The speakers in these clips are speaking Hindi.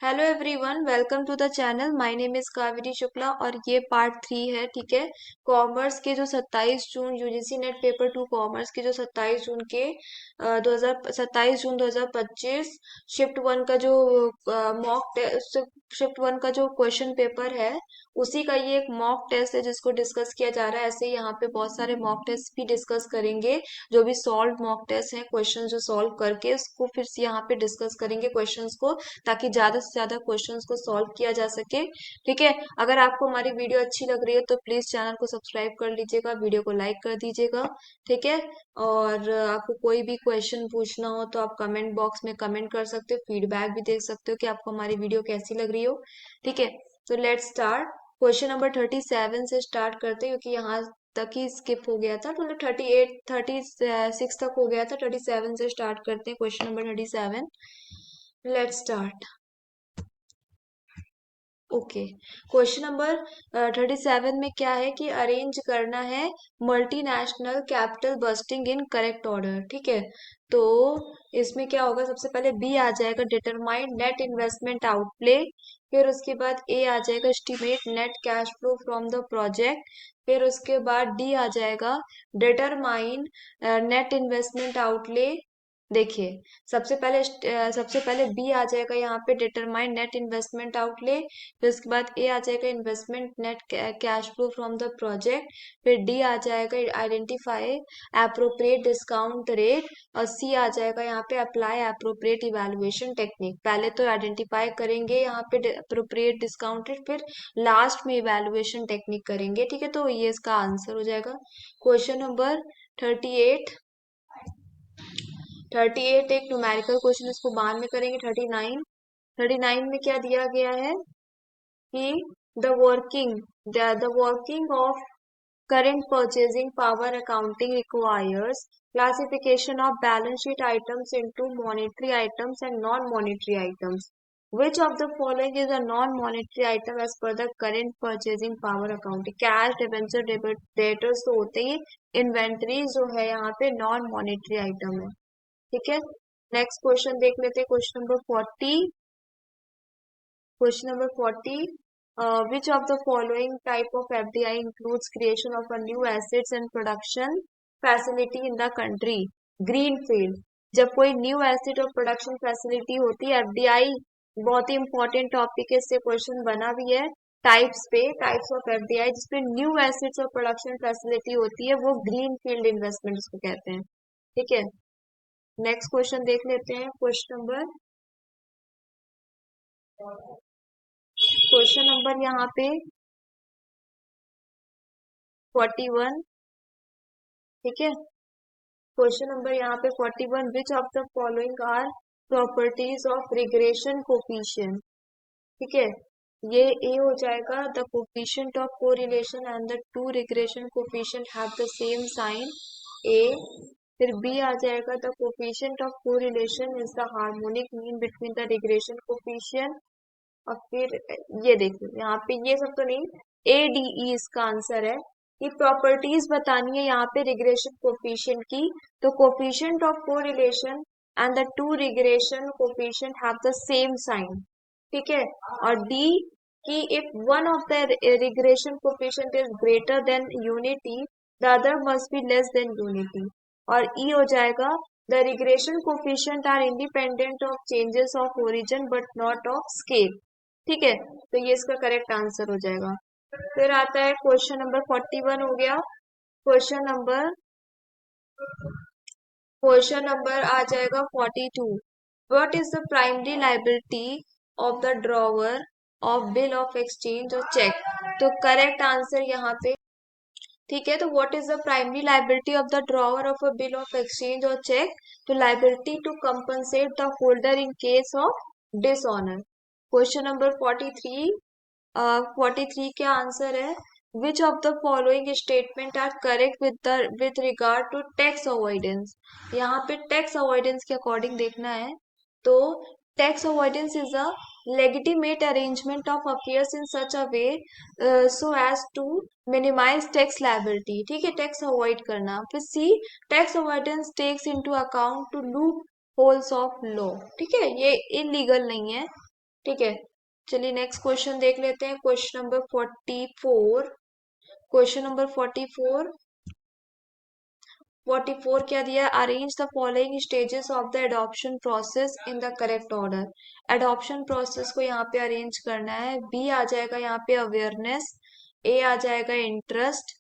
Hello everyone, welcome to the channel. My name is Kaveri Shukla और ये पार्ट 3 है। ठीक है। कॉमर्स के जो 27 जून यूजीसी नेट पेपर 2 कॉमर्स के जो 27 जून के 27 जून 2025 शिफ्ट वन का जो मॉक शिफ्ट वन का जो क्वेश्चन पेपर है, उसी का ये एक मॉक टेस्ट है जिसको डिस्कस किया जा रहा है। ऐसे ही यहाँ पे बहुत सारे मॉक टेस्ट भी डिस्कस करेंगे। जो भी सॉल्व मॉक टेस्ट है, क्वेश्चन जो सॉल्व करके उसको फिर से यहाँ पे डिस्कस करेंगे क्वेश्चंस को, ताकि ज्यादा से ज्यादा क्वेश्चंस को सॉल्व किया जा सके। ठीक है। अगर आपको हमारी वीडियो अच्छी लग रही है तो प्लीज चैनल को सब्सक्राइब कर लीजिएगा, वीडियो को लाइक कर दीजिएगा। ठीक है। और आपको कोई भी क्वेश्चन पूछना हो तो आप कमेंट बॉक्स में कमेंट कर सकते हो, फीडबैक भी दे सकते हो कि आपको हमारी वीडियो कैसी लग रही हो। ठीक है। तो लेट्स स्टार्ट। क्वेश्चन नंबर 37 से स्टार्ट करते हैं, क्योंकि यहाँ तक ही स्किप हो गया था। मतलब 38 36 तक हो गया था। 37 से स्टार्ट करते हैं। Question number 37। Let's start. Okay. Question number 37 में क्या है कि अरेंज करना है multinational capital budgeting in correct order. ठीक है। तो इसमें क्या होगा, सबसे पहले बी आ जाएगा डिटरमाइन नेट इन्वेस्टमेंट आउटप्ले। फिर उसके बाद ए आ जाएगा estimate net cash flow from the project. फिर उसके बाद डी आ जाएगा डिटरमाइन नेट इन्वेस्टमेंट आउटले। देखिए, सबसे पहले बी आ जाएगा यहाँ पे डिटरमाइन नेट इन्वेस्टमेंट आउटले। फिर उसके बाद ए आ जाएगा investment net cash flow from the project. फिर डी आ जाएगा आइडेंटिफाई एप्रोप्रिएट डिस्काउंट रेट। और सी आ जाएगा यहाँ पे अप्लाई एप्रोप्रिएट इवेलुएशन टेक्निक। पहले तो आइडेंटिफाई करेंगे यहाँ पे एप्रोप्रिएट डिस्काउंट रेट, फिर लास्ट में इवेलुएशन टेक्निक करेंगे। ठीक है। तो ये इसका आंसर हो जाएगा। Question number 38। 38 एक न्यूमेरिकल क्वेश्चन, इसको बाद में करेंगे। 39। 39 में क्या दिया गया है कि the working the working of current purchasing power accounting requires classification of balance sheet items into monetary items and non-monetary items. Which of the following is a non-monetary item as per the current purchasing power accounting? Cash, debenture, debtors तो होते ही। इन्वेंट्री जो है यहाँ पे नॉन मॉनेटरी आइटम है। ठीक है। नेक्स्ट क्वेश्चन देख लेते हैं। Question number 40। Question number 40. Which of the following type of FDI includes creation of a new assets and production facility in the country? Greenfield. जब कोई न्यू एसेट और प्रोडक्शन फैसिलिटी होती है, एफडीआई बहुत ही इंपॉर्टेंट टॉपिक है, इससे क्वेश्चन बना भी है। टाइप्स पे, टाइप्स ऑफ एफडीआई जिसपे न्यू एसेट्स और प्रोडक्शन फैसिलिटी होती है, वो ग्रीन फील्ड इन्वेस्टमेंट उसको कहते हैं। ठीक है। नेक्स्ट क्वेश्चन देख लेते हैं। क्वेश्चन नंबर यहाँ पे 41। ठीक है। क्वेश्चन नंबर यहाँ पे 41। Which of the following are properties of regression coefficient? ठीक है। ये ए हो जाएगा, the coefficient of correlation and the two regression coefficient have the same sign. A. फिर बी आ जाएगा, the coefficient of correlation is the harmonic mean between the regression coefficient. और फिर ये देखिए, यहाँ पे ये सब तो नहीं, ए डी ई इसका आंसर है। कि प्रॉपर्टीज बतानी है यहाँ पे रिग्रेशन कोफिशिएंट की। तो coefficient of correlation and the two regression coefficient have the same sign. ठीक है। और डी कि if one of the regression coefficient is greater than unity, the other must be less than unity. और ई हो जाएगा, the regression coefficient are independent of changes of origin but not of scale. ठीक है। तो ये इसका करेक्ट आंसर हो जाएगा। फिर आता है क्वेश्चन नंबर 41 हो गया। क्वेश्चन नंबर क्वेश्चन नंबर आ जाएगा 42। What is the primary liability of the drawer of bill of exchange और चेक? तो करेक्ट आंसर यहाँ पे। ठीक है। तो what is the primary liability of the drawer of a bill of exchange और चेक? तो liability to compensate the holder in case of dishonour. Question number 43। 43 क्या आंसर है? Which of the following statement are correct with regard to tax avoidance? यहाँ पे टैक्स अवॉइडेंस के अकॉर्डिंग देखना है। तो tax avoidance is a legitimate arrangement of affairs in such a way so as to minimise tax liability. ठीक है। टैक्स अवॉइड करना। फिर C, tax avoidance takes into account to loopholes of law. ठीक है। ये इलीगल नहीं है। ठीक है, चलिए नेक्स्ट क्वेश्चन देख लेते हैं। Question number 44। क्वेश्चन नंबर 44 क्या दिया है? Arrange the following stages of the adoption process in the correct order. Adoption process को यहाँ पे अरेंज करना है। बी आ जाएगा यहाँ पे अवेयरनेस, ए आ जाएगा इंटरेस्ट,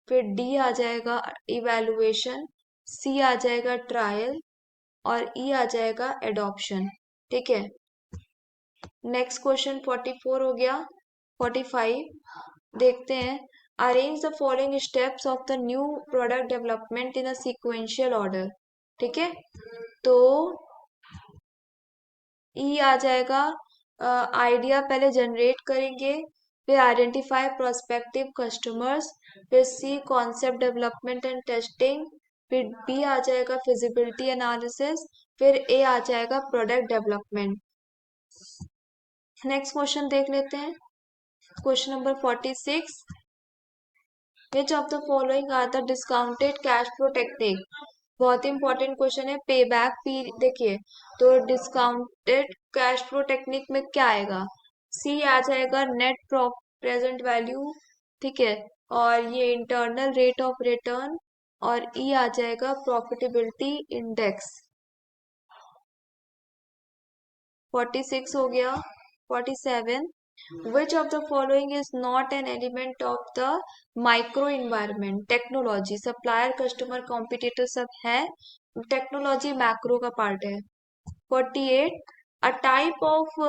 फिर डी आ जाएगा इवेलुएशन, सी आ जाएगा ट्रायल और ई आ जाएगा एडॉप्शन। ठीक है, नेक्स्ट क्वेश्चन 44 हो गया। 45 देखते हैं। Arrange the following steps of the new product development in a sequential order. ठीक है, तो ई आ जाएगा आइडिया पहले जनरेट करेंगे, फिर आइडेंटिफाई प्रोस्पेक्टिव कस्टमर्स, फिर C concept development and testing, फिर बी आ जाएगा फिजिबिलिटी एनालिसिस, फिर ए आ जाएगा प्रोडक्ट डेवलपमेंट। नेक्स्ट क्वेश्चन देख लेते हैं। Question number 46। Which of the following are the discounted cash flow technique. बहुत ही इंपॉर्टेंट क्वेश्चन है। पे बैक पीरियड देखिए, तो डिस्काउंटेड कैश फ्लो टेक्निक में क्या आएगा? सी आ जाएगा नेट प्रेजेंट वैल्यू। ठीक है, और ये इंटरनल रेट ऑफ रिटर्न, और ई आ जाएगा प्रॉफिटेबिलिटी इंडेक्स। 46 हो गया। 47। Which of the following is not an element of the micro environment? Technology, supplier customer competitor सब है, टेक्नोलॉजी मैक्रो का पार्ट है। 48। A type of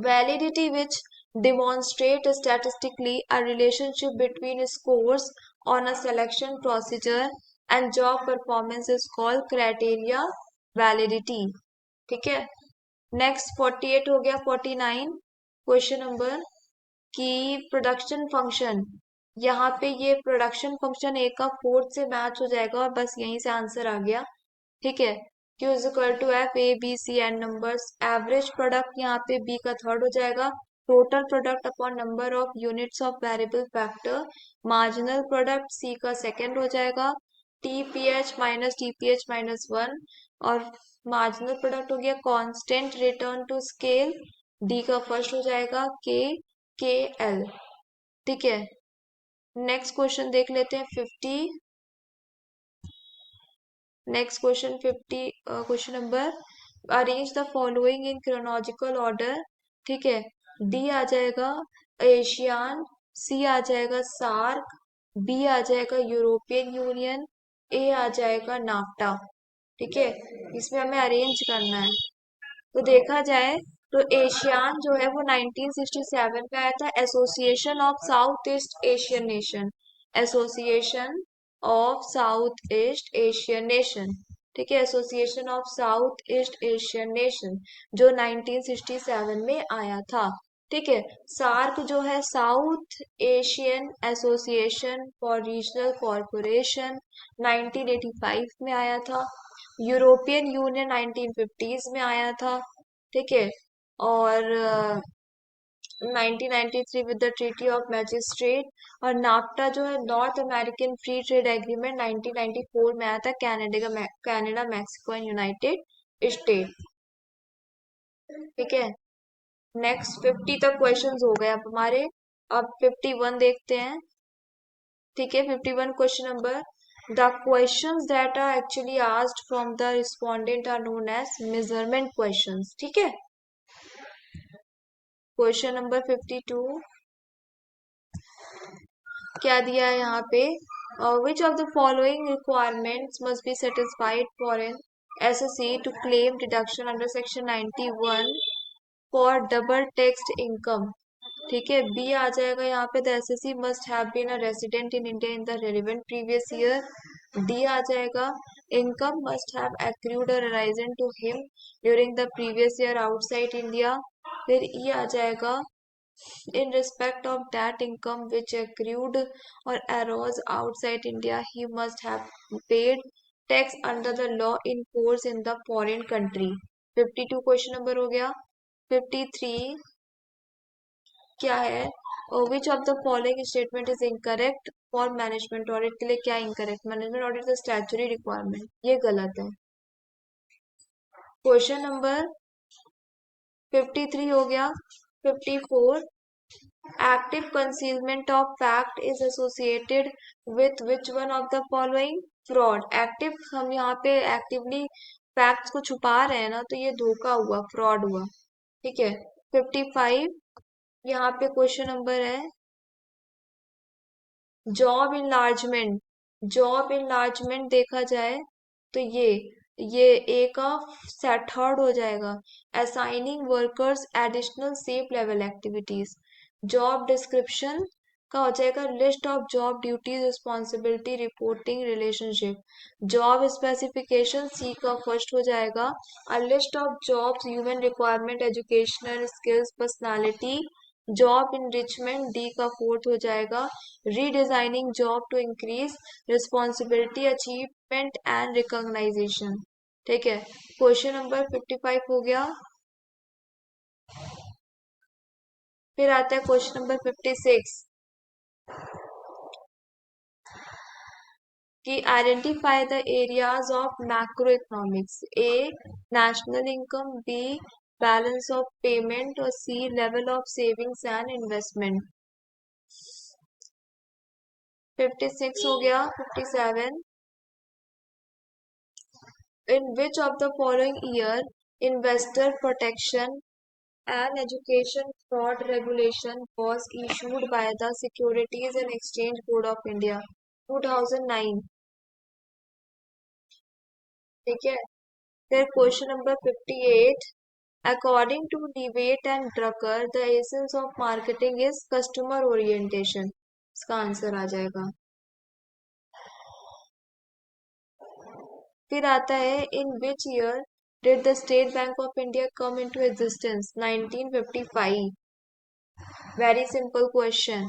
validity which demonstrate statistically a relationship between scores on a selection procedure and job performance is called criteria validity। ठीक है, नेक्स्ट 48 हो गया। 49 क्वेश्चन नंबर की प्रोडक्शन फंक्शन, यहाँ पे ये प्रोडक्शन फंक्शन ए का 4 से मैच हो जाएगा और बस यहीं से आंसर आ गया। ठीक है, Q is equal to F A B C N numbers. Average product यहाँ पे बी का थर्ड हो जाएगा। Total product upon number of units of variable factor, marginal product C का सेकंड हो जाएगा। टीपीएच माइनस टीपीएच माइनस 1, और मार्जिनल प्रोडक्ट हो गया constant return to scale, D का फर्स्ट हो जाएगा के एल। ठीक है, नेक्स्ट क्वेश्चन देख लेते हैं। 50। Next question 50 question number, arrange the following in chronological order. ठीक है, डी आ जाएगा एशियान, सी आ जाएगा सार्क, बी आ जाएगा यूरोपियन यूनियन, ए आ जाएगा नाफ्टा। ठीक है, इसमें हमें अरेंज करना है। तो देखा जाए तो एशियान जो है वो 1967 में आया था, association of south east Asian nation, association of south east Asian nation. ठीक है, association of south east Asian nation जो 1967 में आया था। ठीक है, सार्क जो है south Asian association for regional corporation 1985 में आया था। यूरोपियन यूनियन 1950s में आया था। ठीक है, और 1993 with the treaty of magistrate. और नाफ्टा जो है north American free trade agreement 1994 में आया था, Canada Mexico and United state. ठीक है, नेक्स्ट 50 तक क्वेश्चंस हो गए अब हमारे। अब 51 देखते हैं। ठीक है, 51 question number, the questions that are actually asked from the respondent are known as measurement questions। ठीक है, क्वेश्चन नंबर 52 क्या दिया है यहाँ पे? Which of the following requirements must be satisfied for an assessee to claim deduction under section 91 for double taxed income. ठीक है, बी आ जाएगा यहाँ पे the assessee must have been a resident in India in the relevant previous year. D आ जाएगा income must have accrued or arisen to him during the previous year outside India। फिर ई आ जाएगा in respect of that income which accrued or arose outside India he must have paid tax under the law in force in the foreign country। 52 question number हो गया। 53 क्या है? Which of the following statement is incorrect for management audit के लिए क्या incorrect? Management audit the statutory requirement, ये गलत है। क्वेश्चन नंबर 53 हो गया। 54, active concealment of fact is associated with which one of the following? Fraud. Active, हम यहाँ पे एक्टिवली फैक्ट्स को छुपा रहे हैं ना, तो ये धोखा हुआ, फ्रॉड हुआ। ठीक है। 55, यहाँ पे क्वेश्चन नंबर है जॉब इनलार्जमेंट। जॉब इनलार्जमेंट देखा जाए तो ये ए का थर्ड हो जाएगा। Assigning workers additional same level activities. Job description का हो जाएगा list of job duties responsibility reporting relationship. Job specification C का फर्स्ट हो जाएगा। A list of jobs human requirement educational skills personality. Job enrichment D का फोर्थ हो जाएगा। Redesigning job to increase responsibility achievement and recognization. ठीक है। क्वेश्चन नंबर 55 हो गया। फिर आता है क्वेश्चन नंबर 56 कि identify the areas of macro economics. A national income, B balance of payment और C level of savings and investment. 56 हो गया। 57, in which of the following year investor protection and education fraud regulation was issued by the Securities and Exchange Board of India? 2009। ठीक है। फिर question number 58, according to debate and Drucker the essence of marketing is customer orientation. इसका आंसर आ जाएगा। फिर आता है in which year did the State Bank of India come into existence? 1955। Very simple question.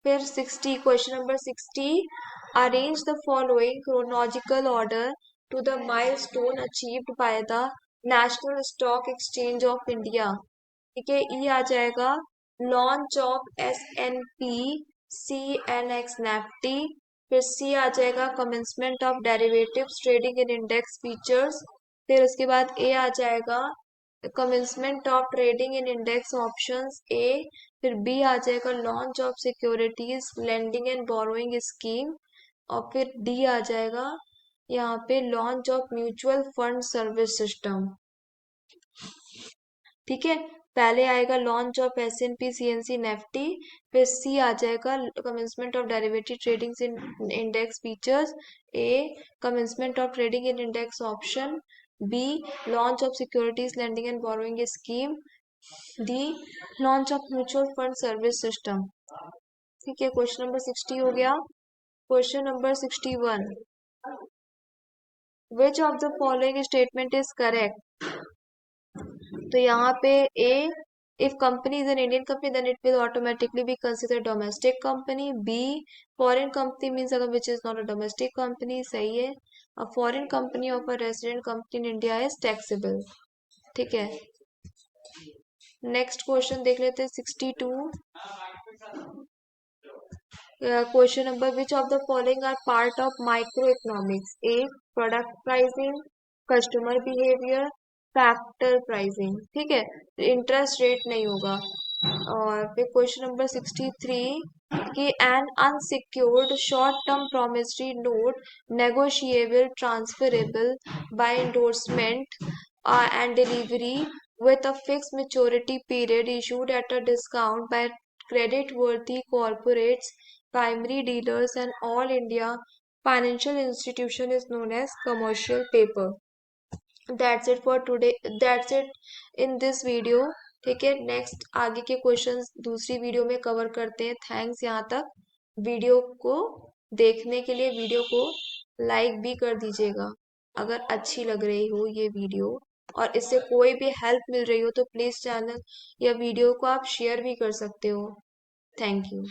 फिर 60, question number 60, arrange the following chronological order to the milestone achieved by the National Stock Exchange of India. ठीक है। ई आ जाएगा launch of SNP CNX Nifty. फिर सी आ जाएगा commencement of derivatives trading in index features. फिर उसके बाद ए आ जाएगा commencement of trading in index options A. फिर बी आ जाएगा launch of securities lending and borrowing scheme. और फिर डी आ जाएगा यहाँ पे launch of mutual fund service system. ठीक है। पहले आएगा launch of SNP CNC Nifty. फिर सी आ जाएगा commencement of derivative trading in index features. A commencement of trading in index option. B launch of securities lending and borrowing scheme. D launch of mutual fund service system. ठीक है। क्वेश्चन नंबर 60 हो गया। Question number 61, which of the following statement is correct? तो यहाँ पे ए, if company is an Indian company then it will automatically be considered domestic company. B, foreign company means अगर which is not a domestic company, सही है। a foreign company of a resident company in India is taxable। ठीक है। नेक्स्ट क्वेश्चन देख लेते हैं 62। Question number, which of the following are part of micro economics? A product pricing, customer behaviour, factor pricing. ठीक है। इंटरेस्ट रेट नहीं होगा। और फिर क्वेश्चन नंबर 63 कि an unsecured short term promissory note negotiable transferable by endorsement and delivery with a fixed maturity period issued at a discount by credit-worthy corporates, primary dealers and all India financial institution is known as commercial paper. That's it for today. That's it in this video. ठीक है। नेक्स्ट आगे के क्वेश्चंस दूसरी वीडियो में कवर करते हैं। थैंक्स यहाँ तक वीडियो को देखने के लिए। वीडियो को लाइक भी कर दीजिएगा अगर अच्छी लग रही हो ये वीडियो, और इससे कोई भी हेल्प मिल रही हो तो प्लीज चैनल या वीडियो को आप शेयर भी कर सकते हो। Thank you.